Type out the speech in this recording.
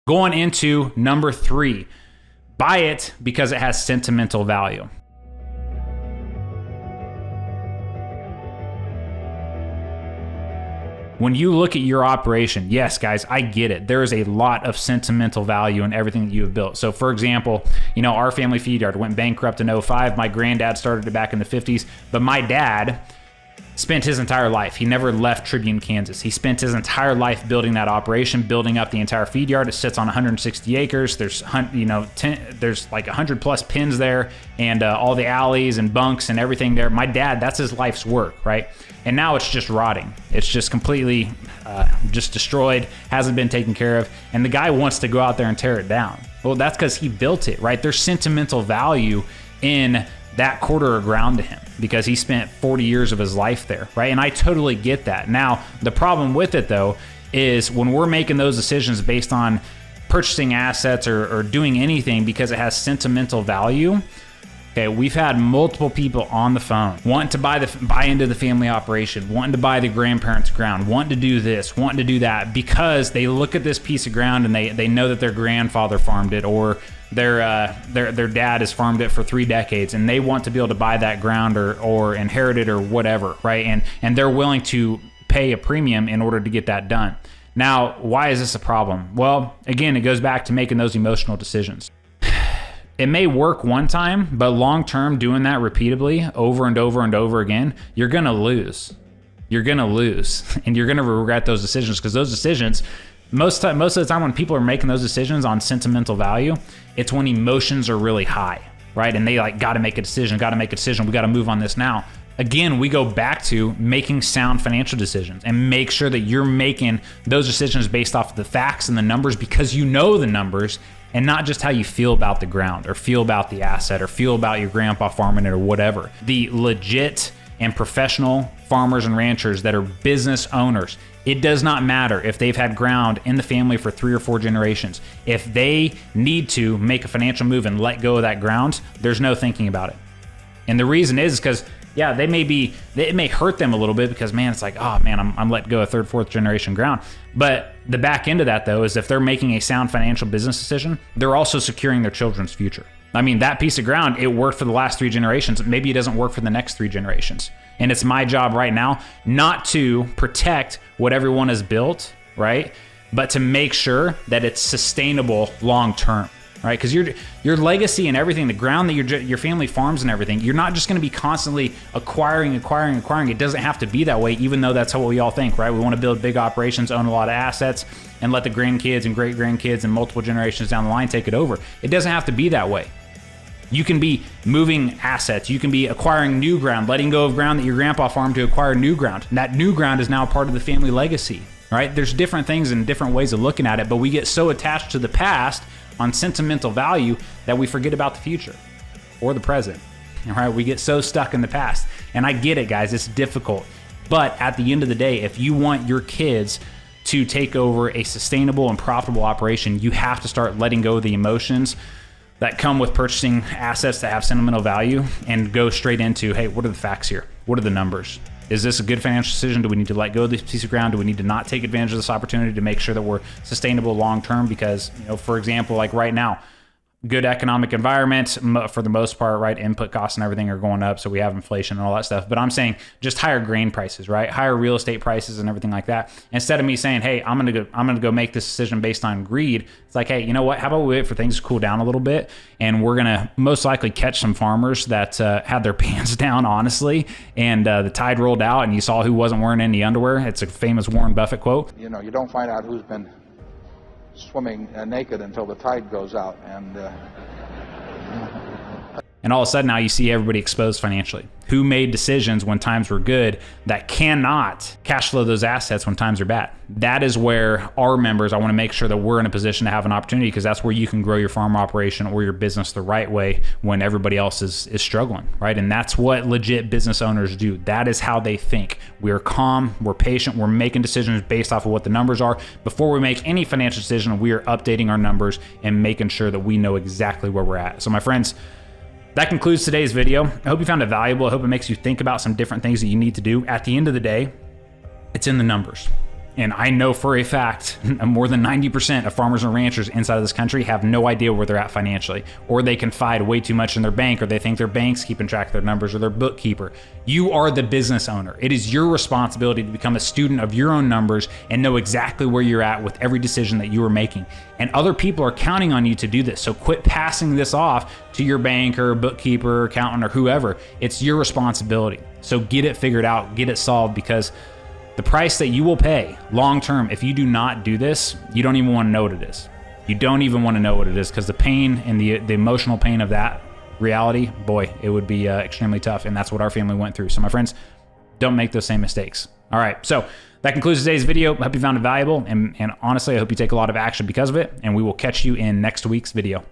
Going into number 3, buy it because it has sentimental value. When you look at your operation, yes, guys, I get it. There is a lot of sentimental value in everything that you have built. So for example, our family feed yard went bankrupt in 2005. My granddad started it back in the 50s, but my dad spent his entire life. He never left Tribune, Kansas. He spent his entire life building that operation, building up the entire feed yard. It sits on 160 acres. There's, there's like 100 plus pins there, and all the alleys and bunks and everything there. My dad, that's his life's work, right? And now it's just rotting. It's just completely just destroyed, hasn't been taken care of. And the guy wants to go out there and tear it down. Well, that's because he built it, right? There's sentimental value in that quarter of ground to him because he spent 40 years of his life there, right? And I totally get that. Now, the problem with it though, is when we're making those decisions based on purchasing assets or doing anything because it has sentimental value, okay, we've had multiple people on the phone wanting to buy into the family operation, wanting to buy the grandparents' ground, wanting to do this, wanting to do that, because they look at this piece of ground and they know that their grandfather farmed it, or their dad has farmed it for 3 decades, and they want to be able to buy that ground or inherit it or whatever, right? And they're willing to pay a premium in order to get that done. Now, why is this a problem? Well, again, it goes back to making those emotional decisions. It may work one time, but long-term, doing that repeatedly over and over and over again, you're gonna lose. You're gonna lose, and you're gonna regret those decisions, because those decisions, most of the time when people are making those decisions on sentimental value, it's when emotions are really high, right? And they gotta make a decision, we gotta move on this now. Again, we go back to making sound financial decisions and make sure that you're making those decisions based off of the facts and the numbers, because you know the numbers, and not just how you feel about the ground or feel about the asset or feel about your grandpa farming it or whatever. The legit and professional farmers and ranchers that are business owners, it does not matter if they've had ground in the family for 3 or 4 generations. If they need to make a financial move and let go of that ground, there's no thinking about it. And the reason is because, yeah, it may hurt them a little bit because, man, it's like, oh man, I'm letting go of 3rd, 4th generation ground. But the back end of that though is if they're making a sound financial business decision, they're also securing their children's future. I mean, that piece of ground, it worked for the last 3 generations. Maybe it doesn't work for the next 3 generations. And it's my job right now not to protect what everyone has built, right? But to make sure that it's sustainable long-term, right? Because your legacy and everything, the ground that your family farms and everything, you're not just going to be constantly acquiring. It doesn't have to be that way, even though that's what we all think, right? We want to build big operations, own a lot of assets, and let the grandkids and great-grandkids and multiple generations down the line take it over. It doesn't have to be that way. You can be moving assets. You can be acquiring new ground, letting go of ground that your grandpa farmed to acquire new ground. And that new ground is now part of the family legacy, right? There's different things and different ways of looking at it, but we get so attached to the past on sentimental value that we forget about the future or the present, all right? We get so stuck in the past. And I get it, guys, it's difficult. But at the end of the day, if you want your kids to take over a sustainable and profitable operation, you have to start letting go of the emotions that come with purchasing assets that have sentimental value and go straight into, hey, what are the facts here? What are the numbers? Is this a good financial decision? Do we need to let go of this piece of ground? Do we need to not take advantage of this opportunity to make sure that we're sustainable long-term? Because, for example, like right now, good economic environment for the most part, right? Input costs and everything are going up, so we have inflation and all that stuff. But I'm saying just higher grain prices, right? Higher real estate prices and everything like that. Instead of me saying, hey, I'm gonna go make this decision based on greed, it's like, hey, you know what? How about we wait for things to cool down a little bit, and we're gonna most likely catch some farmers that had their pants down, honestly, and the tide rolled out, and you saw who wasn't wearing any underwear. It's a famous Warren Buffett quote. You don't find out who's been swimming naked until the tide goes out, and all of a sudden now you see everybody exposed financially. Who made decisions when times were good that cannot cash flow those assets when times are bad? That is where our members, I want to make sure that we're in a position to have an opportunity, because that's where you can grow your farm operation or your business the right way when everybody else is struggling, right? And that's what legit business owners do. That is how they think. We're calm, we're patient, we're making decisions based off of what the numbers are. Before we make any financial decision, we are updating our numbers and making sure that we know exactly where we're at. So my friends, that concludes today's video. I hope you found it valuable. I hope it makes you think about some different things that you need to do. At the end of the day, it's in the numbers. And I know for a fact more than 90% of farmers and ranchers inside of this country have no idea where they're at financially, or they confide way too much in their bank, or they think their bank's keeping track of their numbers, or their bookkeeper. You are the business owner. It is your responsibility to become a student of your own numbers and know exactly where you're at with every decision that you are making. And other people are counting on you to do this. So quit passing this off to your banker, bookkeeper, accountant, or whoever. It's your responsibility. So get it figured out, get it solved, because the price that you will pay long term if you do not do this, you don't even want to know what it is. You don't even want to know what it is, because the pain and the emotional pain of that reality, boy, it would be extremely tough. And that's what our family went through. So my friends, don't make those same mistakes. All right, so that concludes today's video. I hope you found it valuable. And honestly, I hope you take a lot of action because of it. And we will catch you in next week's video.